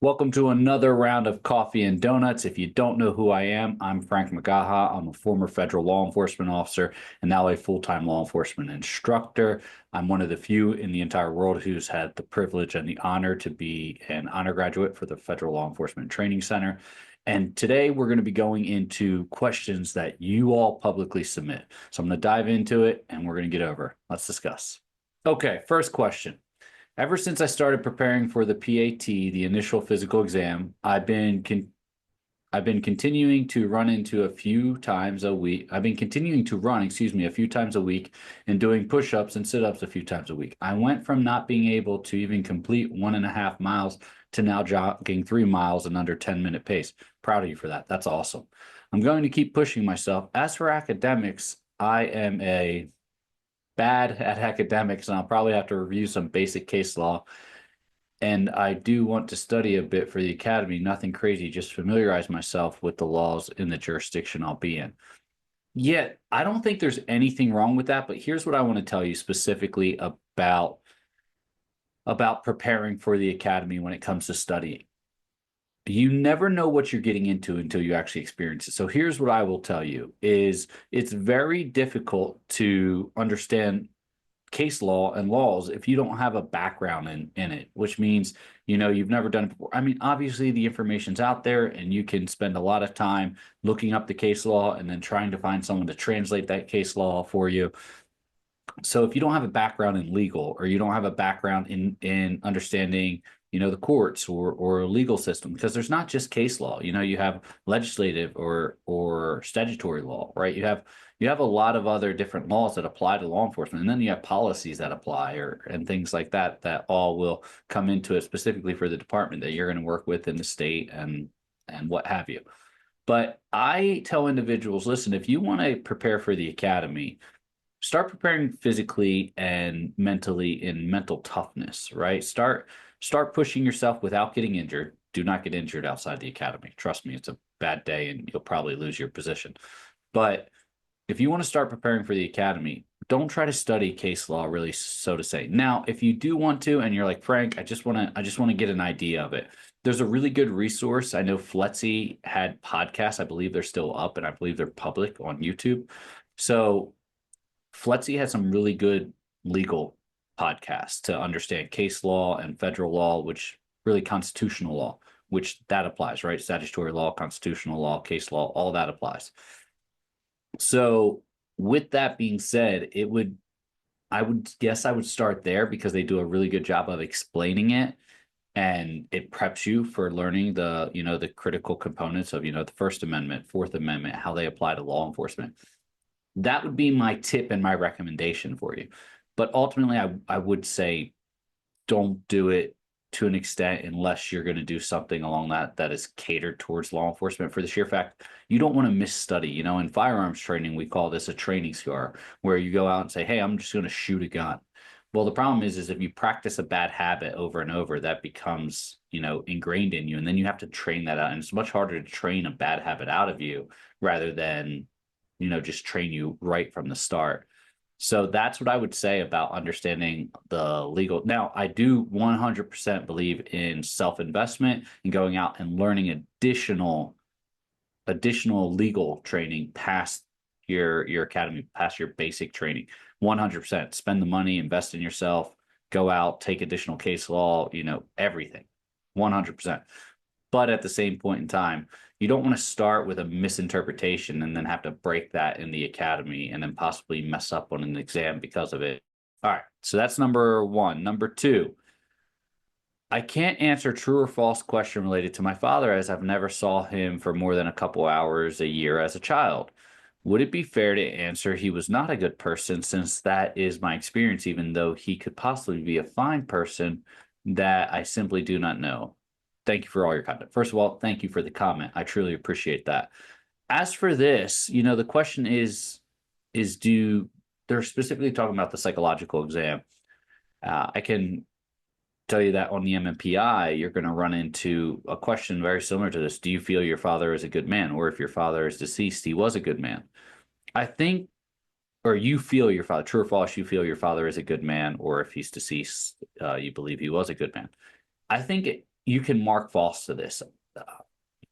Welcome to another round of Coffee and Donuts. If you don't know who I am, I'm Frank McGaha. I'm a former federal law enforcement officer and now a full-time law enforcement instructor. I'm one of the few in the entire world who's had the privilege and the honor to be an honor graduate for the Federal Law Enforcement Training Center. And today we're going to be going into questions that you all publicly submit. So I'm going to dive into it and we're going to get over. Let's discuss. Okay, first question. Ever since I started preparing for the PAT, the initial physical exam, I've been continuing to run into a few times a week. I've been continuing to run, a few times a week and doing push-ups and sit-ups a few times a week. I went from not being able to even complete 1.5 miles to now jogging 3 miles in under 10-minute pace. Proud of you for that. That's awesome. I'm going to keep pushing myself. As for academics, I am a bad at academics, and I'll probably have to review some basic case law. And I do want to study a bit for the academy, nothing crazy, just familiarize myself with the laws in the jurisdiction I'll be in. Yet, I don't think there's anything wrong with that, but here's what I want to tell you specifically about preparing for the academy when it comes to studying. You never know what you're getting into until you actually experience it. So here's what I will tell you is it's very difficult to understand case law and laws if you don't have a background in it, which means, you've never done it before. I mean, obviously the information's out there and you can spend a lot of time looking up the case law and then trying to find someone to translate that case law for you. So if you don't have a background in legal or you don't have a background in understanding, the courts or legal system, because there's not just case law, you have legislative or statutory law, right? You have a lot of other different laws that apply to law enforcement, and then you have policies that apply and things like that that all will come into it specifically for the department that you're going to work with in the state and what have you. But I tell individuals, listen, if you want to prepare for the academy, start preparing physically and mentally in mental toughness, right? Start pushing yourself without getting injured. Do not get injured outside the academy. Trust me, it's a bad day and you'll probably lose your position. But if you want to start preparing for the academy, don't try to study case law really, so to say. Now, if you do want to and you're like, Frank, I just want to get an idea of it. There's a really good resource. I know FLETC had podcasts. I believe they're still up and I believe they're public on YouTube. So FLETC has some really good legal podcasts to understand case law and federal law, which really constitutional law, which that applies, right? Statutory law, constitutional law, case law, all that applies. So with that being said, I would guess I would start there because they do a really good job of explaining it and it preps you for learning the critical components of, the First Amendment, Fourth Amendment, how they apply to law enforcement. That would be my tip and my recommendation for you. But ultimately, I would say don't do it to an extent unless you're going to do something along that is catered towards law enforcement for the sheer fact you don't want to miss study. In firearms training, we call this a training scar, where you go out and say, hey, I'm just going to shoot a gun. Well, the problem is if you practice a bad habit over and over, that becomes, ingrained in you, and then you have to train that out. And it's much harder to train a bad habit out of you rather than just train you right from the start. So that's what I would say about understanding the legal. Now, I do 100% believe in self-investment and going out and learning additional legal training past your academy, past your basic training. 100%. Spend the money, invest in yourself, go out, take additional case law, everything. 100%. But at the same point in time, you don't want to start with a misinterpretation and then have to break that in the academy and then possibly mess up on an exam because of it. All right, so that's number one. Number two, I can't answer true or false question related to my father as I've never saw him for more than a couple hours a year as a child. Would it be fair to answer he was not a good person since that is my experience, even though he could possibly be a fine person that I simply do not know? Thank you for all your content. First of all, thank you for the comment. I truly appreciate that. As for this, the question is they're specifically talking about the psychological exam. I can tell you that on the MMPI, you're going to run into a question very similar to this. Do you feel your father is a good man? Or if your father is deceased, he was a good man? I think, or you feel your father, true or false, you feel your father is a good man, or if he's deceased, you believe he was a good man. I think you can mark false to this.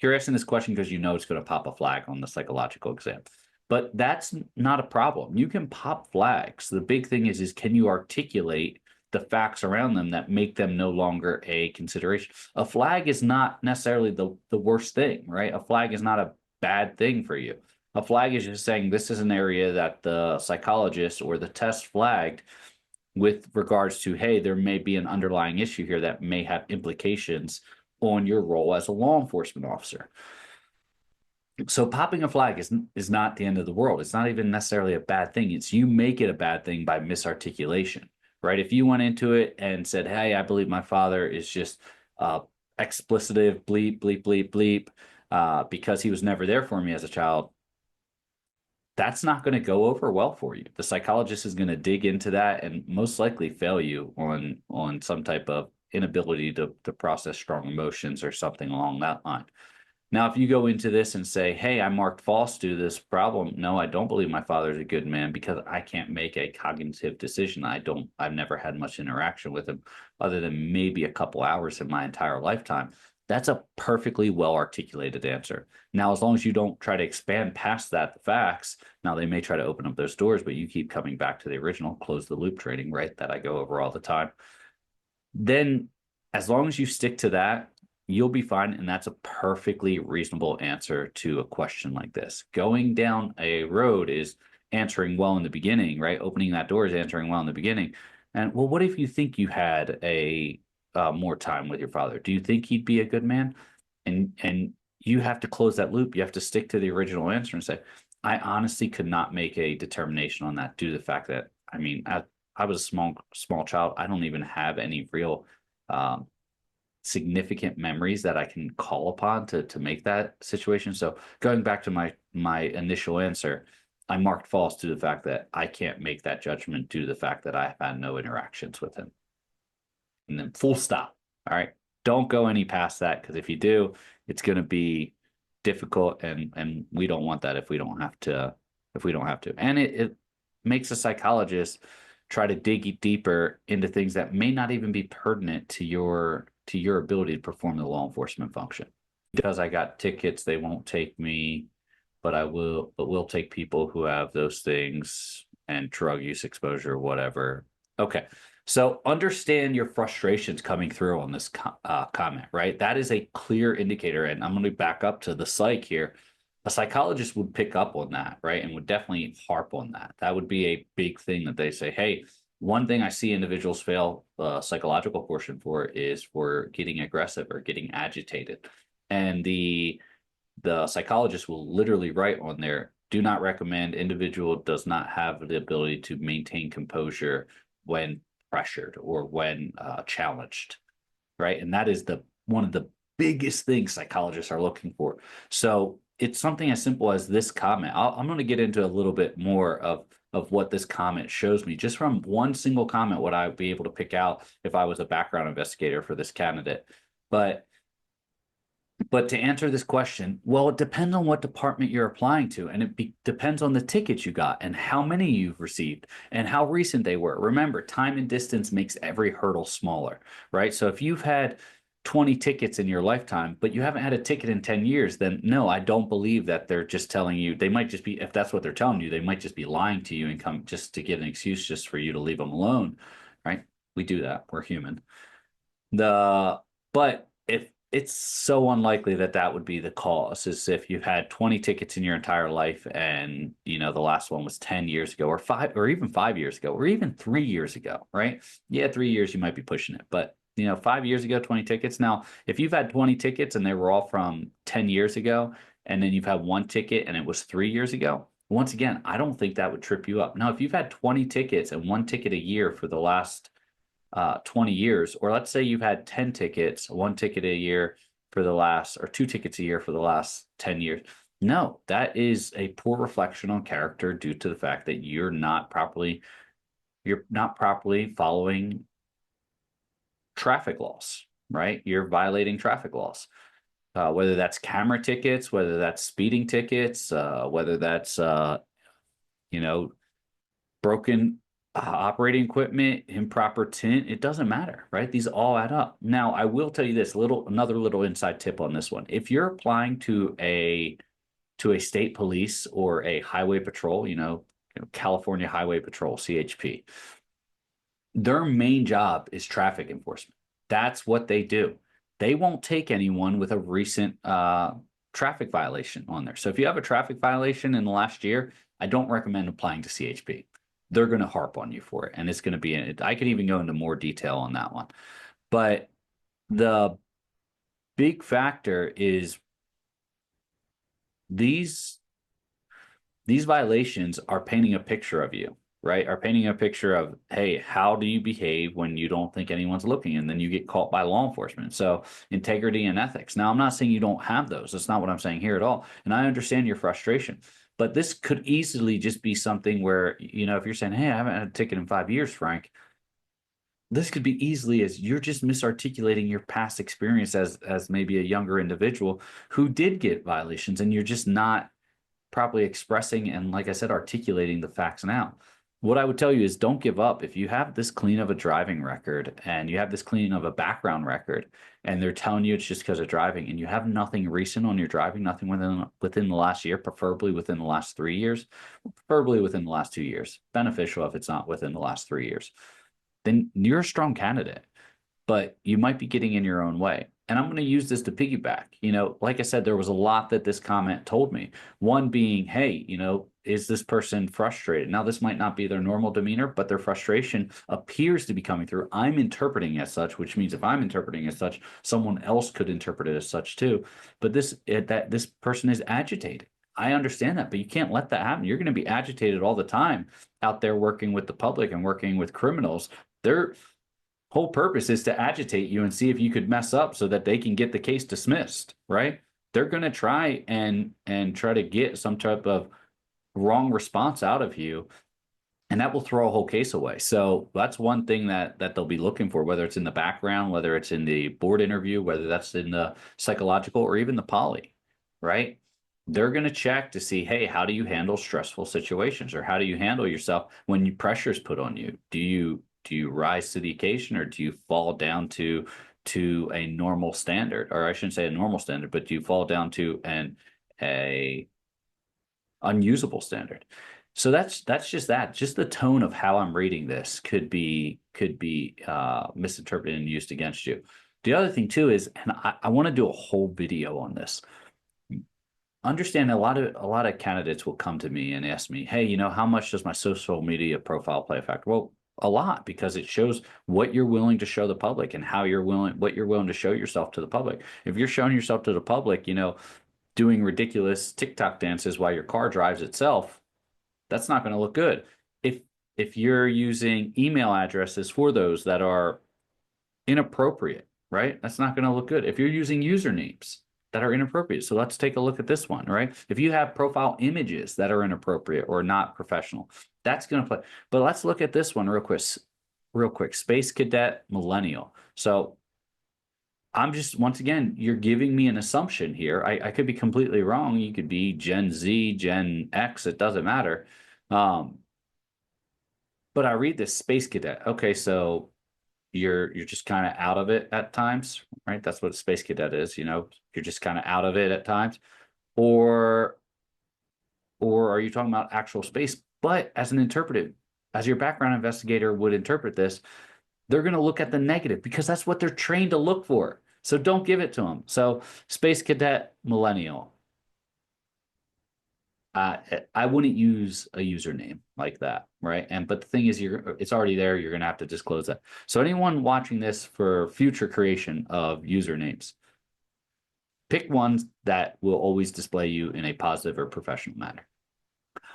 You're asking this question because you know it's going to pop a flag on the psychological exam. But that's not a problem. You can pop flags. The big thing is can you articulate the facts around them that make them no longer a consideration? A flag is not necessarily the worst thing, right? A flag is not a bad thing for you. A flag is just saying this is an area that the psychologist or the test flagged with regards to, hey, there may be an underlying issue here that may have implications on your role as a law enforcement officer. So popping a flag is not the end of the world. It's not even necessarily a bad thing. It's you make it a bad thing by misarticulation, right? If you went into it and said, hey, I believe my father is just explicitive, bleep, bleep, bleep, bleep, because he was never there for me as a child, that's not going to go over well for you. The psychologist is going to dig into that and most likely fail you on some type of inability to process strong emotions or something along that line. Now, if you go into this and say, hey, I marked false to this problem, no, I don't believe my father's a good man because I can't make a cognitive decision. I've never had much interaction with him other than maybe a couple hours in my entire lifetime. That's a perfectly well articulated answer. Now, as long as you don't try to expand past that, the facts, now they may try to open up those doors, but you keep coming back to the original close the loop training, right? That I go over all the time. Then as long as you stick to that, you'll be fine. And that's a perfectly reasonable answer to a question like this. Going down a road is answering well in the beginning, right? Opening that door is answering well in the beginning. And well, what if you think you had a more time with your father? Do you think he'd be a good man? And you have to close that loop. You have to stick to the original answer and say, I honestly could not make a determination on that due to the fact that, I mean, I was a small child. I don't even have any real significant memories that I can call upon to make that situation. So going back to my initial answer, I marked false to the fact that I can't make that judgment due to the fact that I've had no interactions with him. And then full stop. All right. Don't go any past that because if you do, it's going to be difficult and we don't want that if we don't have to And it makes a psychologist try to dig deeper into things that may not even be pertinent to your ability to perform the law enforcement function. Because I got tickets, they won't take me, but we'll take people who have those things and drug use exposure, whatever. Okay. So understand your frustrations coming through on this comment, right? That is a clear indicator. And I'm going to back up to the psych here. A psychologist would pick up on that, right? And would definitely harp on that. That would be a big thing that they say, hey, one thing I see individuals fail the psychological portion for is for getting aggressive or getting agitated. And the psychologist will literally write on there, do not recommend, individual does not have the ability to maintain composure when pressured or when challenged, right? And that is one of the biggest things psychologists are looking for. So it's something as simple as this comment. I'm going to get into a little bit more of what this comment shows me. Just from one single comment, would I be able to pick out if I was a background investigator for this candidate? But to answer this question, well, it depends on what department you're applying to, and it depends on the tickets you got and how many you've received and how recent they were. Remember, time and distance makes every hurdle smaller, right? So if you've had 20 tickets in your lifetime, but you haven't had a ticket in 10 years, then no, I don't believe that they're just telling you. They might just be, if that's what they're telling you, they might just be lying to you and come just to get an excuse just for you to leave them alone, right? We do that. We're human. But if it's so unlikely that that would be the cause, is if you've had 20 tickets in your entire life and the last one was 10 years ago or 5 years ago or even 3 years ago, right? Yeah, 3 years you might be pushing it, but 5 years ago, 20 tickets. Now, if you've had 20 tickets and they were all from 10 years ago, and then you've had one ticket and it was 3 years ago, once again, I don't think that would trip you up. Now, if you've had 20 tickets and one ticket a year for the last 20 years, or let's say you've had 10 tickets, one ticket a year for the last, or 2 tickets a year for the last 10 years. No, that is a poor reflection on character due to the fact that you're not properly following traffic laws, right? You're violating traffic laws, whether that's camera tickets, whether that's speeding tickets, whether that's, broken operating equipment, improper tint, it doesn't matter, right? These all add up. Now, I will tell you this another little inside tip on this one. If you're applying to a state police or a highway patrol, California Highway Patrol, CHP, their main job is traffic enforcement. That's what they do. They won't take anyone with a recent traffic violation on there. So if you have a traffic violation in the last year, I don't recommend applying to CHP. They're going to harp on you for it, and it's going to be in it. I can even go into more detail on that one. But the big factor is these violations are painting a picture of you, right? Are painting a picture of, hey, how do you behave when you don't think anyone's looking? And then you get caught by law enforcement. So integrity and ethics. Now, I'm not saying you don't have those. That's not what I'm saying here at all. And I understand your frustration. But this could easily just be something where, if you're saying, hey, I haven't had a ticket in 5 years, Frank, this could be easily as you're just misarticulating your past experience as maybe a younger individual who did get violations, and you're just not properly expressing and, like I said, articulating the facts now. What I would tell you is don't give up. If you have this clean of a driving record and you have this clean of a background record, and they're telling you it's just because of driving, and you have nothing recent on your driving, nothing within the last year, preferably within the last 3 years, preferably within the last 2 years, beneficial if it's not within the last 3 years, then you're a strong candidate, but you might be getting in your own way. And I'm going to use this to piggyback. Like I said, there was a lot that this comment told me. One being, hey, is this person frustrated? Now, this might not be their normal demeanor, but their frustration appears to be coming through. I'm interpreting as such, which means if I'm interpreting as such, someone else could interpret it as such too. But this person is agitated. I understand that, but you can't let that happen. You're going to be agitated all the time out there working with the public and working with criminals. Their whole purpose is to agitate you and see if you could mess up so that they can get the case dismissed, right? They're going to try and try to get some type of wrong response out of you, and that will throw a whole case away. So that's one thing that they'll be looking for, whether it's in the background, whether it's in the board interview, whether that's in the psychological or even the poly, right? They're going to check to see, hey, how do you handle stressful situations, or how do you handle yourself when pressure is put on you? Do you rise to the occasion, or do you fall down to a normal standard? Or I shouldn't say a normal standard, but do you fall down to a unusable standard? So that's just that. Just the tone of how I'm reading this could be misinterpreted and used against you. The other thing too is, and I want to do a whole video on this. Understand a lot of candidates will come to me and ask me, hey, how much does my social media profile play a factor? Well, a lot, because it shows what you're willing to show the public and what you're willing to show yourself to the public. If you're showing yourself to the public, doing ridiculous TikTok dances while your car drives itself, that's not going to look good. If you're using email addresses for those that are inappropriate, right? That's not going to look good. If you're using usernames that are inappropriate. So let's take a look at this one, right? If you have profile images that are inappropriate or not professional, that's going to play. But let's look at this one real quick. Space Cadet Millennial. So I'm just, once again, you're giving me an assumption here. I could be completely wrong. You could be Gen Z, Gen X, it doesn't matter. But I read this Space Cadet. Okay, so you're just kind of out of it at times, right? That's what a Space Cadet is, you're just kind of out of it at times. Or are you talking about actual space? But as your background investigator would interpret this, they're going to look at the negative, because that's what they're trained to look for. So don't give it to them. So Space Cadet Millennial. I wouldn't use a username like that, right? But the thing is, it's already there. You're going to have to disclose that. So anyone watching this for future creation of usernames, pick ones that will always display you in a positive or professional manner.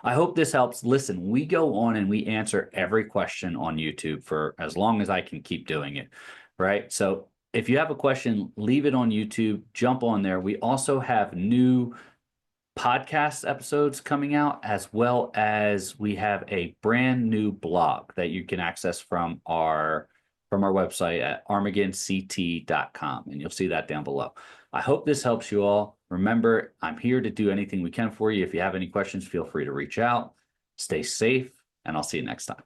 I hope this helps. Listen, we go on and we answer every question on YouTube for as long as I can keep doing it, right? So if you have a question, leave it on YouTube, jump on there. We also have new podcast episodes coming out, as well as we have a brand new blog that you can access from our website at armageddonct.com, and you'll see that down below. I hope this helps you all. Remember, I'm here to do anything we can for you. If you have any questions, feel free to reach out. Stay safe, and I'll see you next time.